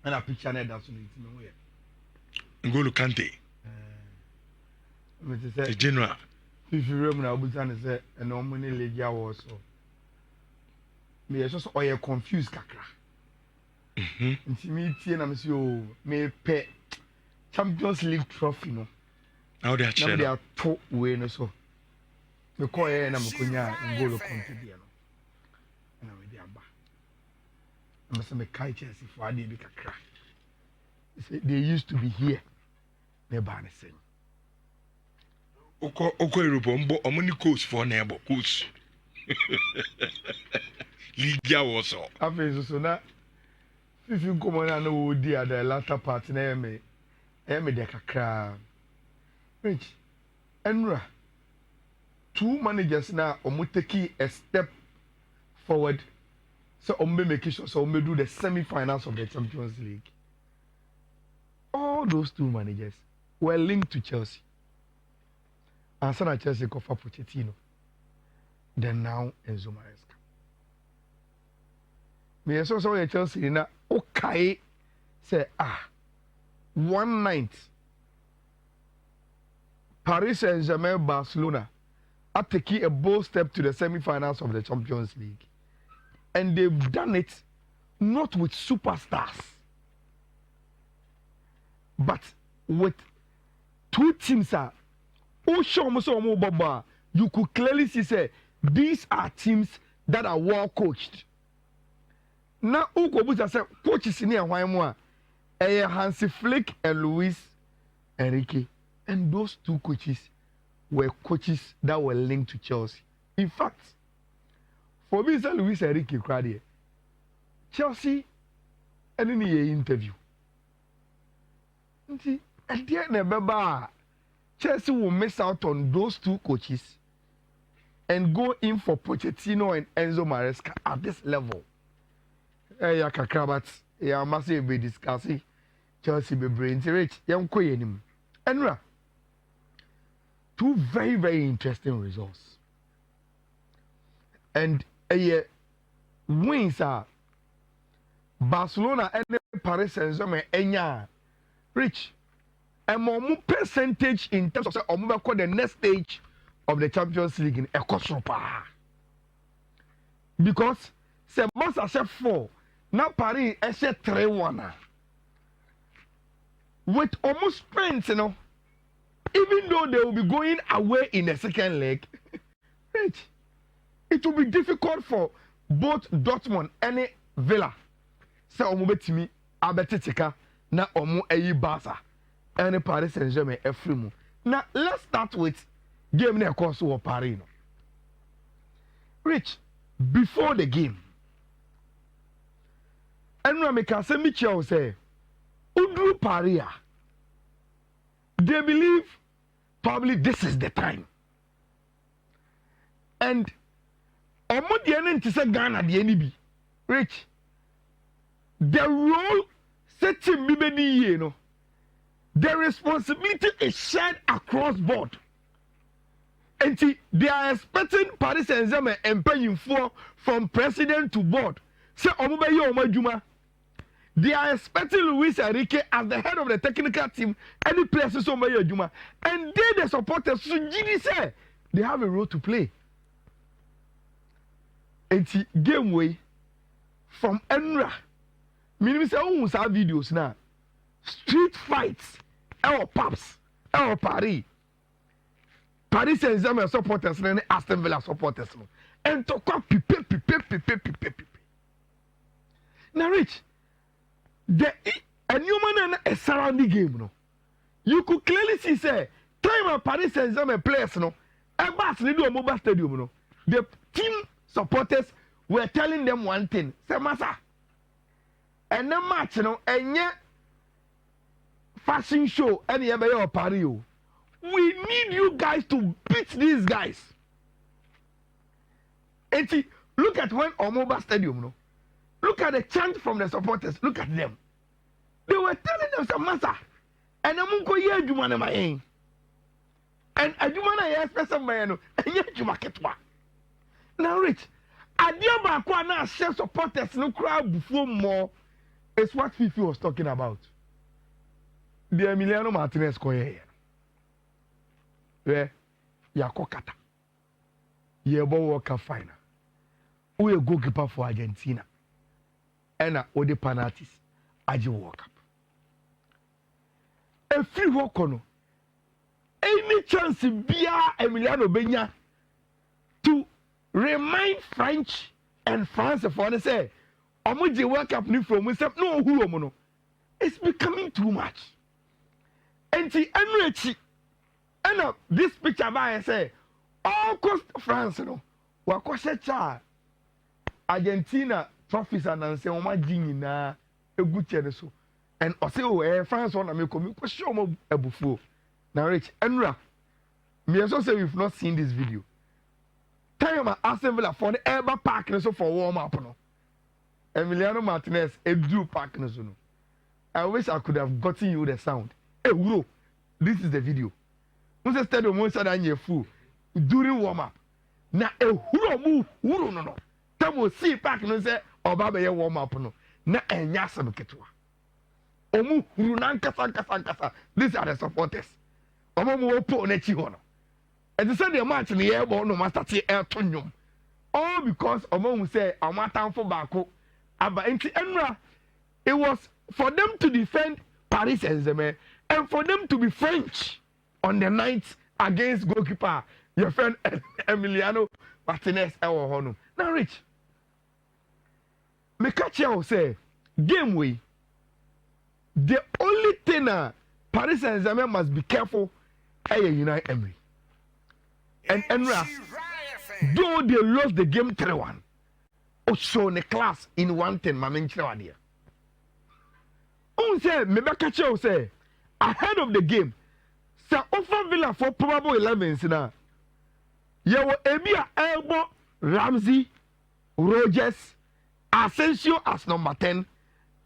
And a picture net that's on it nowhere. Ngolo Kante. The general. If you remember, I was going to say, and no money league was so. Me, I just or confused kakra. Nti me tie na me say oh me pay Champions League trophy no. Now they are channel. Now they are top way no so. Me call here na me konya Ngolo Kante dia no. Na we dey aba. Na me say me kai Chelsea for ade bi kakra. They used to be here. Me ba na say. Oko Europe mbo omuni coach for na ebo coach. Liga was so. After so na if you come on and wo di at the latter part na me de kakra. Rich. Enra. Two managers now omo take a step forward. So omo make sure so omo do the semi-finals of the Champions League. All those two managers were linked to Chelsea. And so Chelsea go for Pochettino. Then now Enzo Maresca. Me so Chelsea na okay say one night Paris Saint-Germain Barcelona are taking a bold step to the semi-finals of the Champions League. And they've done it not with superstars, but with two teams you could clearly see say these are teams that are well coached. Now Ukobuza say coaches in here Hansi Flick and Luis Enrique, and those two coaches were coaches that were linked to Chelsea. In fact, for me, Luis Enrique cried Chelsea and in the interview. At the end of Chelsea will miss out on those two coaches and go in for Pochettino and Enzo Maresca at this level. Ya kakrabat ya must be discussing Chelsea be brain rich young koyenim. Enra, two very, very interesting results. And wins are Barcelona and Paris Saint-Germain enya rich. And more percentage in terms of the next stage of the Champions League in Ecosopa. Because c'est Barca chef 4, now Paris is 3-1. With almost strength, you know, even though they will be going away in the second leg, it will be difficult for both Dortmund and Villa. So, Omubetimi, Abetetika, na Omu Eyi Barca. And Paris Saint-Germain Efrimu. Now let's start with game near course of Paris. Rich, before the game, and Ramika say Michel say, Udru Paris, they believe probably this is the time. And Omodian to say Ghana the NB. Rich, the role setting Bibeni, you know. The responsibility is shared across board. And they are expecting Paris Saint-Germain and paying for from president to board. Say Omubayo Omajuma. They are expecting Luis Enrique as the head of the technical team. Any places Omubayo Juma. And they, the supporters, say they have a role to play. And game way from Enra. Meaning say oh have videos now. Street fights. Our Paps, our Paris Saint-Germain supporters and Aston Villa supporters. And to come pipe. Now, Rich, a new man and a surrounding game. No, you could clearly see, say, time of Paris Saint-Germain players, no, and Bas need a mobile stadium. No, the team supporters were telling them one thing, say, Massa, and the match, and yet. Fashion show any ever Paris. We need you guys to beat these guys. And see, look at when Omoba Stadium, no? Look at the chant from the supporters. Look at them. They were telling them some massa. And I'm going to hear Jumana Mayen. And a Jumana yes, person Mayano, and yet Jumaketwa. Now, Rich, I dear Bakwana share supporters no crowd before more It's what Fifi was talking about. The Emiliano Martinez koye. Yeah, Yakokata. Yebo World Cup final. Who a goalkeeper for Argentina? And the penalties. Aji World Cup. A free walk on. Any chance Bia Emiliano Benya to remind French and France for they say, Omoji World Cup ni from we say no who omono. It's becoming too much. And the Emirates and this picture by say all cost France no. Wa kwose cha Argentina trophies and say omaji nyina eguche so. And also France one me ko show mo ebufuo. Now Rich Enra, me also say we've not seen this video. Time my Aston Villa for the ever park so for warm up no. Emiliano Martinez drew park no. I wish I could have gotten you the sound. Hey bro, this is the video. Once instead of monster than your fool during warm up. Na huro move no. Tamo see park no say obaba ye warm up no. Na enya sam ketwa. Omu huru nan kasa. These are the supporters. Omo mo po na chi ho no. And the Sunday match in the air ball no master to air tonyum. All because Omo say amatan for bako. Aba enti enra. It was for them to defend Paris Saint-Germain and for them to be French on the night against goalkeeper your friend Emiliano Martinez ewo ho no. Now Rich. Me catch you say game way. The only thing Paris Saint-Germain must be careful United Emery. And Enra, though they lost the game 3-1, also in the class in 110, my main idea. Say, Mebakacho say, ahead of the game, Sir Offa Villa for probable 11s now. You were Ebia Elbow, Ramsey, Rogers, Asensio as number 10,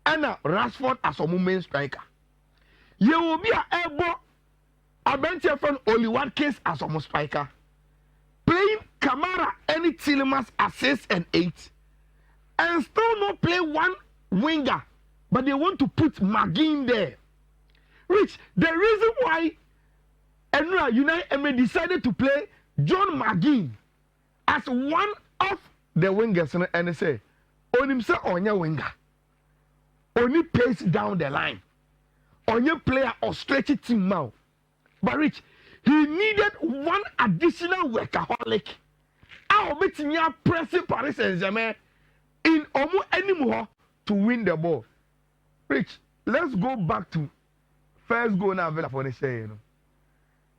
and Rashford as a main striker. You will be Elbow. I bench your friend only one case as a striker. Playing Kamara any Tielemans assist and 8. And still not play one winger. But they want to put McGinn there. Rich, the reason why Enra United Emery decided to play John McGinn as one of the wingers and they say, on himself on your winger. Only pace down the line. On your player or stretch it him out. But Rich, he needed one additional workaholic. I'll bet you pressing Paris Saint-Germain in almost anymore to win the ball. Rich, let's go back to first goal now for the share. You know.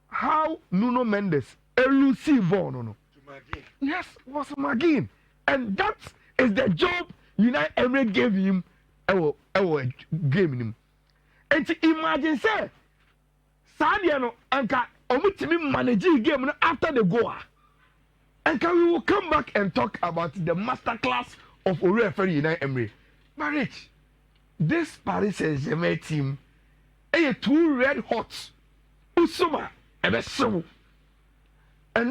How Nuno Mendes elusive ball no. Yes, was McGinn. And that is the job United Emery gave him our game him. And to imagine say Sadia no anka omutimi manage game no after the goal. And we will come back and talk about the masterclass of Oreferi United Emery. But Rich, this Paris Saint-Germain team are two red hot. Usuma and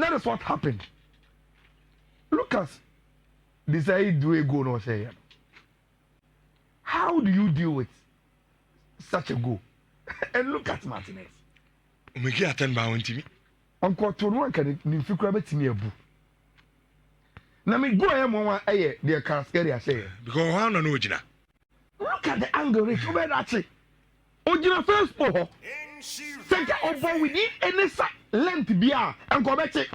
that is what happened. Lucas, this I do a goal no say. How do you deal with such a goal? And look at Martinez. Make you attend my own team. Uncle Tono can figure out me a book. Now me go ahead one the Caraskeria say. Because how no Ojina. Look at the angle Rich over that say. Ojina first for second over we need any length bia and go back it.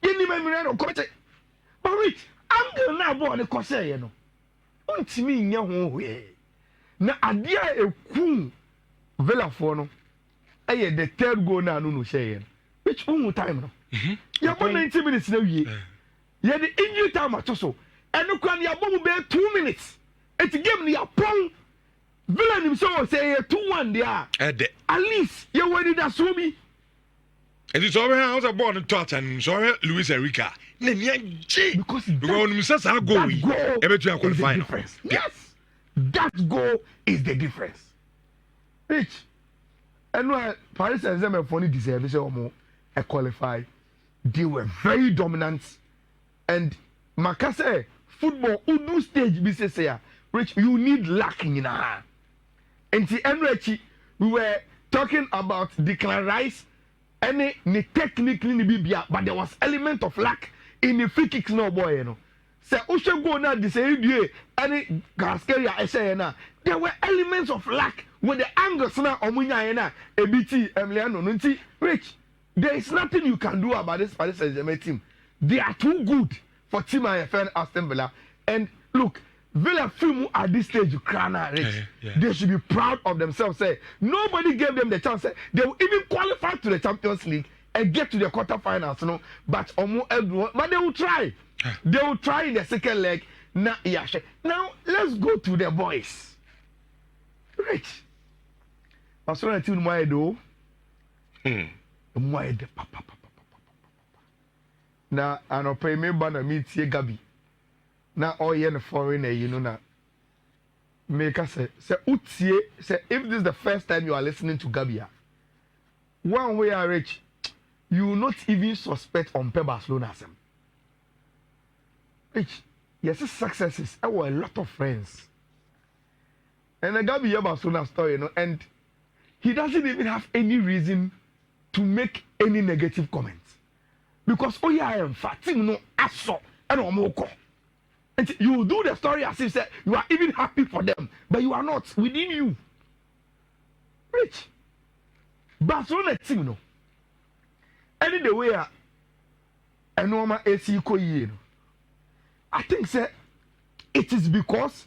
You need me no come it. But Rich, angle now boy the cause you know. Untimi nya ho we. Na adia eku Villa for no. The third goal now no share. Which one time no? You got 90 minutes now ye. You the injury time at so. And no can you bomb be 2 minutes. It's game ni upon Villa himself say 2-1 there. At least you ready that so me. It is over house a born touch and sorry Luis Enrique. Because that goal is the difference. Yes. That goal is the difference. Rich. And when Paris Saint-Germain for deserve to qualify, they were very dominant. And Makase football udu stage business here, Rich, you need luck in your hand. Enti enrechi we were talking about Declan Rice any ni technically ni bibia, but there was element of luck in the free kicks no boy, you know. Say Ushe go na the say any Gaskeria essay na there were elements of luck with the angles na omunya na ebiti Emiliano nunti Rich. There is nothing you can do about this Paris Saint-Germain team. They are too good for Team IFN Aston Villa. And look, Villa Fimu at this stage, Rich. They should be proud of themselves. Say nobody gave them the chance. They will even qualify to the Champions League and get to the quarterfinals. No, but they will try. They will try in the second leg. Now let's go to the boys. Rich. Barcelona team why do? Why the papa. Now I don't pay me but I meet Gabi. Now all the foreigner, you know now. Make us say Utie say if this is the first time you are listening to Gabia, one way I reach, you will not even suspect on Barcelona. Rich, yes, successes. I were a lot of friends. And the Gabia Barcelona story, you know, and he doesn't even have any reason to make any negative comments. Because oh yeah, I am fat, you know, aso and omoko. And you do the story as if say you are even happy for them, but you are not within you. Rich. Barcelona team no. Any the way a normal AC ko no. I think say it is because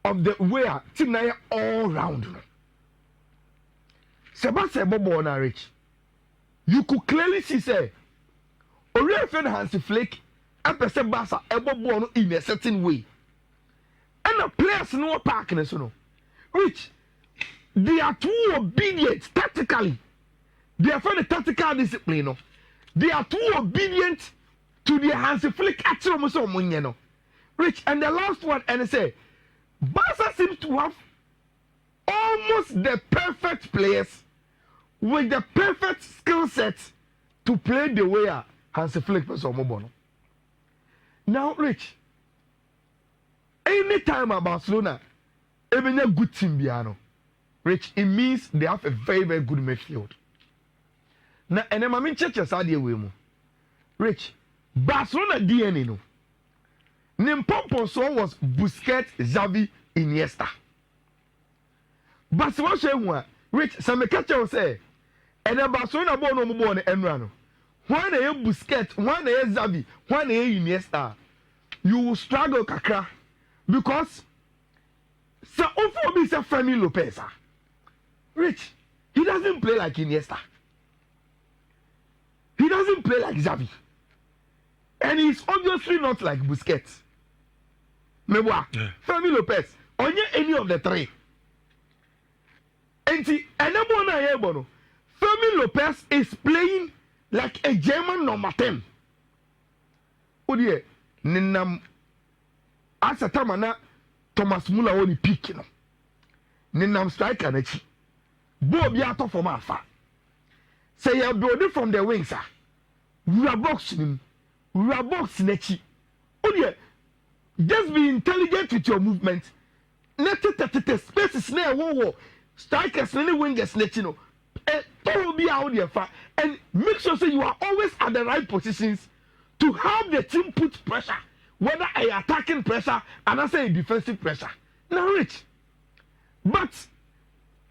of the way team na all round. No. Sebastian Bobo na Rich. You could clearly see say Oriel Hansi Flick and person Barca born in a certain way. And the players no parkness no. Which they are too obedient tactically. They are for the tactical discipline. No. They are too obedient to the Hansi Flick action no. Rich, and the last one and they say Barca seems to have almost the perfect players with the perfect skill set to play the way Hansi Flick was on Mobono. Now, Rich, anytime at Barcelona, even a good team, Biano, Rich, it means they have a very, very good midfield. Now, and I'm in churches, I deal with you. Rich, Barcelona DNA, no. Nimpompo so was Busquets, Xavi, Iniesta. Barcelona, Rich, some catcher will say, and then Barcelona born no more than Enrano. When they Busquets, when they Xavi, when they Iniesta, you will struggle kakra because so often be say Fermin Lopez. Rich, he doesn't play like Iniesta. He doesn't play like Xavi. And he's obviously not like Busquets. Meboa, Fermin Lopez, only any of the three. And see, Fermin Lopez is playing like a German number 10. Odie, Ninam Asatamana Thomas Muller only pick no. Ninam striker nechi. Bo biato from afa. Say you build from the wings, sir. We are boxing nechi. Odie, just be intelligent with your movement. Nete spaces near wo strikers any wingers nechi no. Will be out there and make sure you are always at the right positions to have the team put pressure, whether a attacking pressure and I say a defensive pressure. Now, Rich, but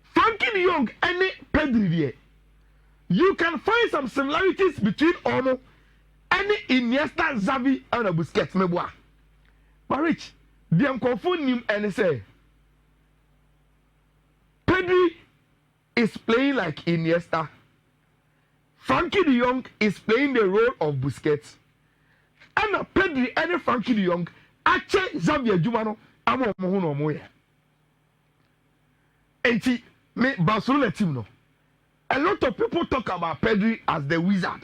Frankie de Jong and Pedri, you can find some similarities between Ono and Iniesta, Xavi, and Busquets. Meboa, but Rich, they are confunding him and say Pedri is playing like Iniesta. Frankie de Jong is playing the role of Busquets. And Pedri and Frankie de Jong actually Xavier Jumano amo mohuno moye. Enti me Barcelona team no. A lot of people talk about Pedri as the wizard.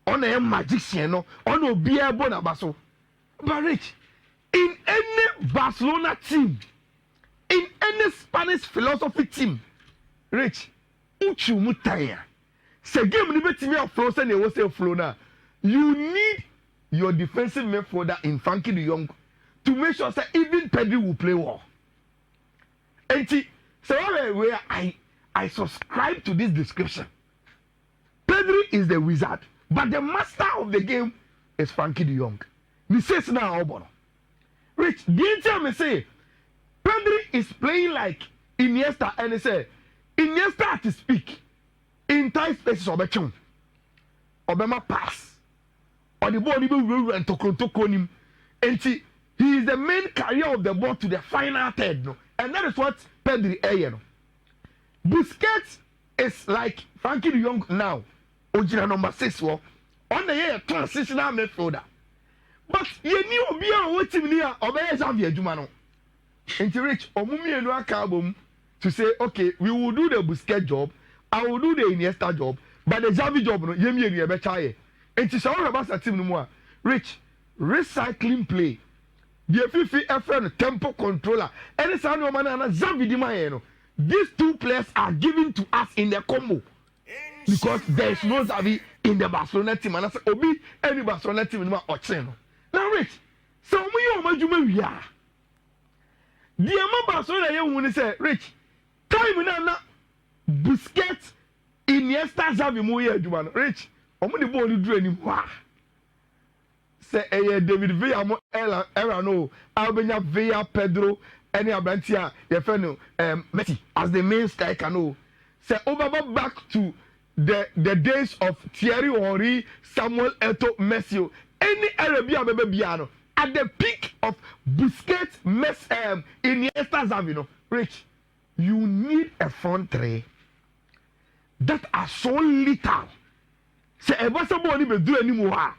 On a magician no, on a beer bona baso. But Rich, in any Barcelona team, in any Spanish philosophy team, Rich, uchu mutaya. Se game ni betimi of flow say was say flow na. You need your defensive midfielder in Frankie de Jong to make sure that even Pedri will play well. And So where I subscribe to this description. Pedri is the wizard, but the master of the game is Frankie de Jong. He says now, Obono. Rich, didn't tell me say, Pedri is playing like Iniesta, and he say, Iniesta to speak in tight spaces of a chum. Obama pass. Or the ball even will and to him. And he is the main carrier of the ball to the final third. No? And that is what Pedri is. No? Busquets is like Frankie de Jong now. Original number 6 on the year transitional midfielder. But you knew what team near Obey Xavier Jumano. And to reach Omumi and Rakabum to say, okay, we will do the Busquets job, I will do the Iniesta job, but the Xavi job, no, Yemi and Yabechaye. And to show about a team no more. Rich, recycling play. The Fifi FN tempo controller. And it's a no man and Xavi Dimayeno. These two players are given to us in the combo. Because there is no Xavi in the Barcelona team. And I say, Obi, any Barcelona team in my Ocheno. Now, Rich, so we are. The amount Barcelona you want to say, Rich, time na Busquets, Iniesta, Xavi, Moya, Juman, Rich, how many ball you do anymore? Say, David Villa, Era, no, Albania, Villa, Pedro, any Abrantia, Yefeno, Messi, as the main striker, no. Say, over back to the days of Thierry Henry, Samuel Eto'o, Messi, any Arabia Biano at the peak of Busquets, Iniesta, Xavi, no, Rich, you need a front three that are so little. Say, a basketball be do anymore.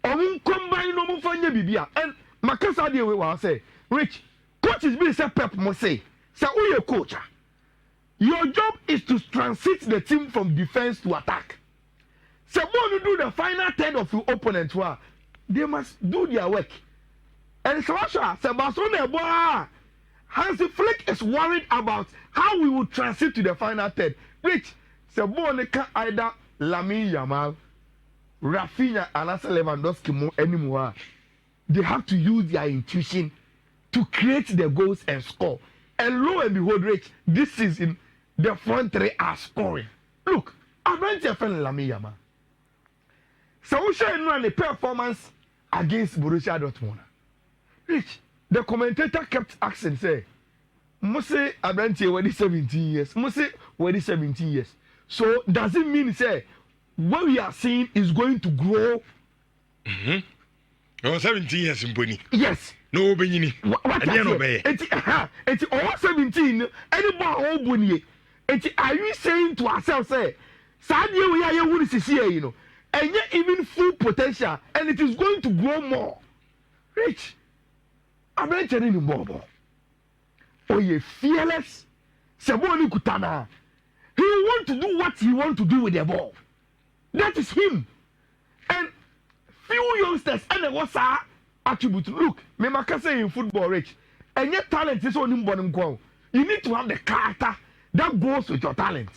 Or combine no more bibia. And Makasa de we say, Rich, coaches be say Pep must say, who your coach? Your job is to transit the team from defense to attack. So when you do the final third of your opponent, they must do their work. And so Barcelona, Hansi Flick is worried about how we will transit to the final third. Rich, Sabone can either Lamine Yamal, Rafinha, and Lewandowski anymore. They have to use their intuition to create the goals and score. And lo and behold, Rich, this season, the front three are scoring. Look, I'm going to defend Lamine Yamal. So we shall run the performance against Borussia Dortmund. Rich, the commentator kept asking, say, Mose Abranti already 17 years. Mose already 17 years. So does it mean, say, what we are seeing is going to grow? Oh, 17 years in Bonnie. Yes. No, Benini. What it's all 17. Any more old Bonnie. Are you saying to ourselves, say, Sadia, we are here, you know, and yet even full potential, and it is going to grow more? Rich, I'm not telling you more. Oh, you fearless. Saboni Kutana. He want to do what he want to do with the ball. That is him. And few youngsters, and what's our attribute? Look, me say in football, Rich, and yet talent is on him. You need to have the character that goes with your talent.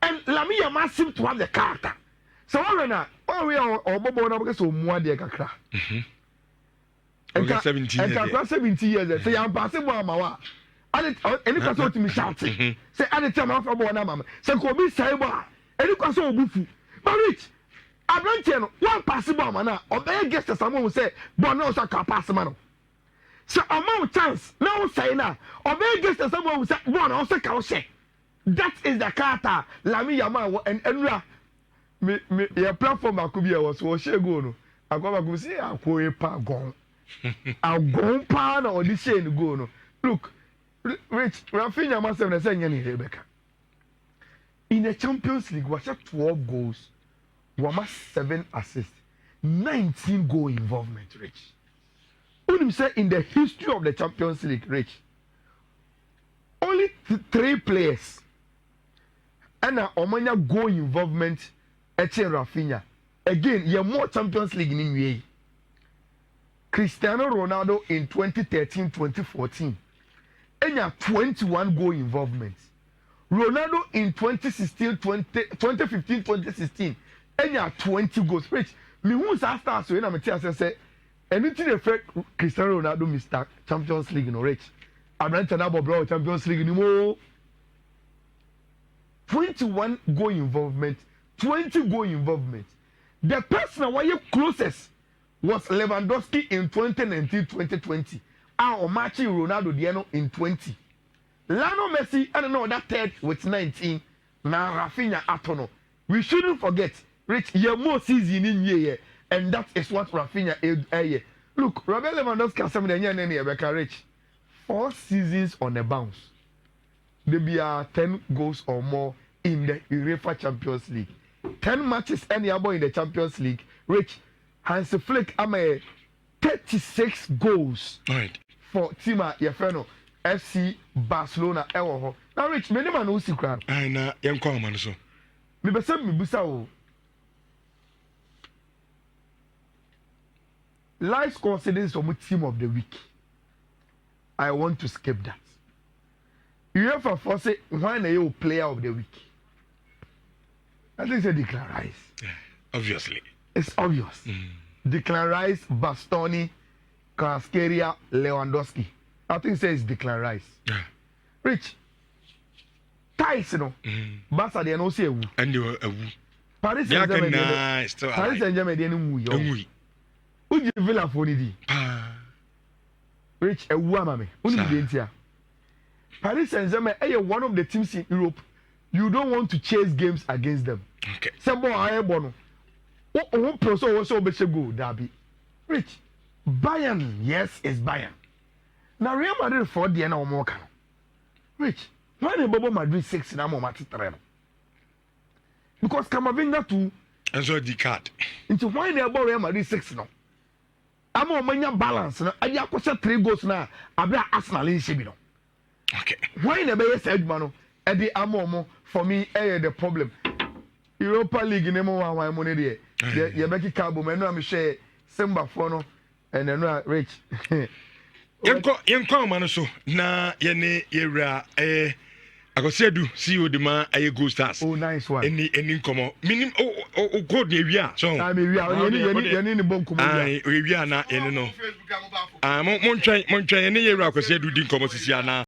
And Lamia must seem to have the character. So we are Bobo because of Muadia Kakra. And 17 years. 17 years. Say I'm passing Mama. Any person to me shouting. Say at the time of our mama. Say Kobe Saiba. Any person bufu. But Rich, I'm not telling one passing Mama. Or they guess that someone will say, Bono Saka pass man. So amount chance. No say now. Or they guess that someone will say, Bono Saka say. That is the character. Lami Yama and Enra. Your platform could be was share go no. I go say I go pa gone. I go pa na audition go no. Look, Rich, Rafinha must have said Rebecca. In the Champions League, was 12 goals, 7 assists, 19 goal involvement, Rich. Only say in the history of the Champions League, Rich, only 3 players and Omania goal involvement. Etienne Rafinha. Again, you have more Champions League in NBA. Cristiano Ronaldo in 2013-2014. And you have 21 goal involvement. Ronaldo in 2015-2016. And you have 20 goals. Rich, me who's after so when I'm say anything affect Cristiano Ronaldo Mr. Champions League, no Rich. I'm not talking about Champions League anymore. 21 goal involvement, 20 goal involvement. The person who was closest was Lewandowski in 2019-2020. Our matching Ronaldo Diano in 20. Lionel Messi, I don't know, that third with 19. Now Rafinha Atono. We shouldn't forget, Rich, you're more season in year, and that is what Rafinha is. Look, Robert Lewandowski has some Rebecca Rich. 4 seasons on a bounce. There be 10 goals or more in the UEFA Champions League. 10 matches any other in the Champions League. Rich, Hans Flick, I'm a 36 goals. Right. For Tima Yefeno FC Barcelona. Now, Rich, many man who see crowd. I know, young common so. Me besa me busa o. Life considers from team of the week. I want to skip that. UEFA for say when are you player of the week? I think it's Declan Rice. Yeah, obviously. It's obvious. Declan Rice, Bastoni, Kvaratskhelia, Lewandowski. I think it's Declan Rice. Yeah. Rich. Ties, you know. Barca they no say. And you Paris Saint-Germain. Paris Saint-Germain they no yo. Uji Villa for ni di. Rich ewu amame. Uni di ntia. Paris Saint-Germain one of the teams in Europe. You don't want to chase games against them. Okay. Sebo aye bono. O pro so so be go dabi. Rich. Bayern, yes, is Bayern. Now Real Madrid for the na omo kan. Rich. Why the Bobo Madrid 6 na mo mati 3 no? Because Camavinga 2 and so the card. Into why the Real Madrid 6 no? Amo manya balance na aya akosa 3 goals na abia Arsenal in shebi no. Okay. Why the be said man no? E dey amo for me the problem. Europa League nemo wan money there. Ye be kika bo me no am share Simba for no and no Rich. Yenko man so na yene yewra akosedu CEO de ma aye Gold Stars. Oh nice one. Any nkomo. Minim o code na ewia so. Na me ewia yene ni bon komo. Ai ewia na yene no. Ah mon twen yene yewra akosedu di nkomo sisi ana.